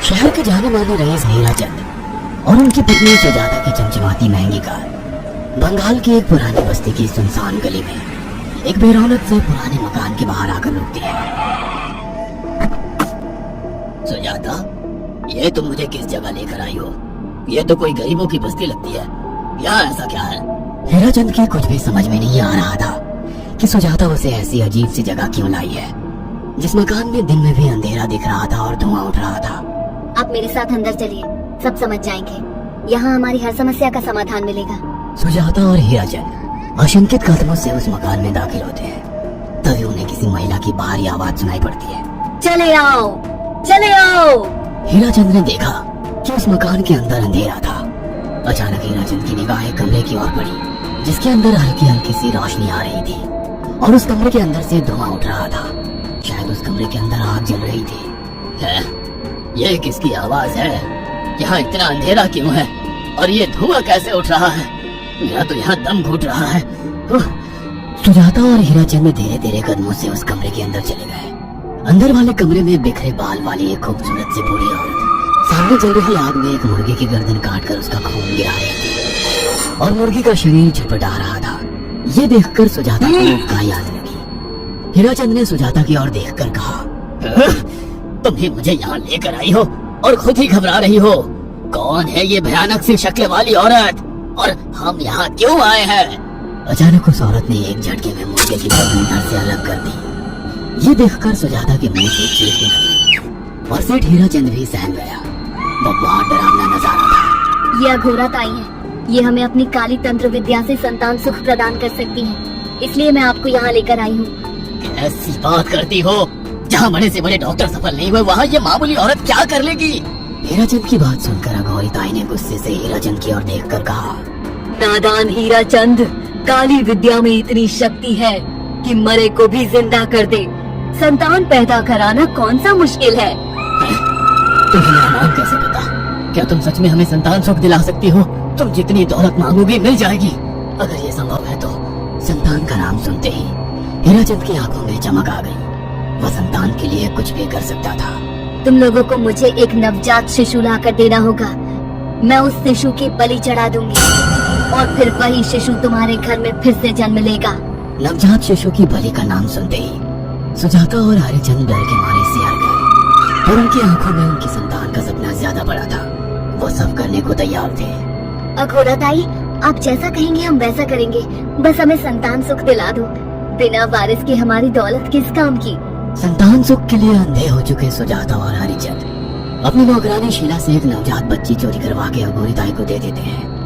शहर के जाने माने रईस हीराचंद और उनकी पत्नी सुजाता की चमचमाती महंगी कार बंगाल की एक पुरानी बस्ती की सुनसान गली में एक बेरौनक से पुराने मकान के बाहर आकर रुकती है। सुजाता, ये तुम मुझे किस जगह लेकर आई हो? ये तो कोई गरीबों की बस्ती लगती है। यहाँ ऐसा क्या है? हीराचंद की कुछ भी समझ में नहीं आ रहा था कि सुजाता उसे ऐसी अजीब सी जगह क्यों लाई है जिस मकान में दिन में भी अंधेरा दिख रहा था और धुआं उठ रहा था। आप मेरे साथ अंदर चलिए, सब समझ जाएंगे। यहाँ हमारी हर समस्या का समाधान मिलेगा। सुजाता और हीराचंद आशंकित कदमों से उस मकान में दाखिल होते हैं। तभी उन्हें किसी महिला की बाहरी आवाज सुनाई पड़ती है। चले आओ, चले आओ। हीराचंद ने देखा कि उस मकान के अंदर अंधेरा था। अचानक हीराचंद की निगाह एक कमरे की ओर पड़ी जिसके अंदर हल्की हल्की सी रोशनी आ रही थी और उस कमरे के अंदर से धुआं उठ रहा था। शायद उस कमरे के अंदर आग जल रही थी। है? ये किसकी आवाज है? यहाँ इतना अंधेरा क्यों है और ये धुआं कैसे उठ रहा है? मेरा तो यहाँ दम घुट रहा है। सुजाता और हीराचंद धीरे धीरे कदमों से उस कमरे के अंदर चले गए। अंदर वाले कमरे में बिखरे बाल वाली एक खूबसूरत सी बूढ़ी औरत सामने जल रही आग में एक मुर्गी की गर्दन काटकर उसका खून गिरा रही थी और मुर्गी का शरीर छटपटा रहा था। ये देखकर सुजाता को उबकाई आने लगी। हीराचंद ने सुजाता की ओर देखकर कहा, तुम ही मुझे यहाँ लेकर आई हो और खुद ही घबरा रही हो। कौन है ये भयानक सी शक्ल वाली औरत और हम यहाँ क्यों आए हैं? अचानक उस औरत ने एक झटके में मुर्गे की गर्दन धड़ से अलग कर दी। ये देखकर सुजाता के मुंह से चीख निकली और सेठ हीराचंद भी सहम गया। वो बहुत डरावना नजारा था। ये अघोराताई है। ये हमें अपनी काली तंत्र विद्या से संतान सुख प्रदान कर सकती है, इसलिए मैं आपको यहाँ लेकर आई हूँ। ऐसी बात करती हो? जहाँ बड़े से बड़े डॉक्टर सफल नहीं हुए वहाँ ये मामूली औरत क्या कर लेगी? हीराचंद की बात सुनकर अघोरिताई ने गुस्से से हीराचंद की ओर देखकर कहा, नादान हीराचंद, काली विद्या में इतनी शक्ति है कि मरे को भी जिंदा कर दे। संतान पैदा कराना कौन सा मुश्किल है? तुम्हें मेरा नाम कैसे पता? क्या तुम सच में हमें संतान सुख दिला सकती हो? तुम जितनी दौलत मांगोगी मिल जाएगी। अगर ये संभव है तो। संतान का नाम सुनते ही हीराचंद की आंखों में चमक आ गई। वह संतान के लिए कुछ भी कर सकता था। तुम लोगों को मुझे एक नवजात शिशु लाकर देना होगा। मैं उस शिशु की बलि चढ़ा दूंगी और फिर वही शिशु तुम्हारे घर में फिर से जन्म लेगा। नवजात शिशु की बलि का नाम सुनते ही सुजाता और हरिचंद डर के मारे सिहर गए और उनकी आंखों में उनकी संतान का सपना ज्यादा बड़ा था। वो सब करने को तैयार थे। अघोराताई, आप जैसा कहेंगे हम वैसा करेंगे। बस हमें संतान सुख दिला दो। बिना वारिस के हमारी दौलत किस काम की? संतान सुख के लिए अंधे हो चुके सुजाता और हरिचंद अपनी नौकरानी शीला से एक नवजात बच्ची चोरी करवा के अघोरिताई को दे देते हैं।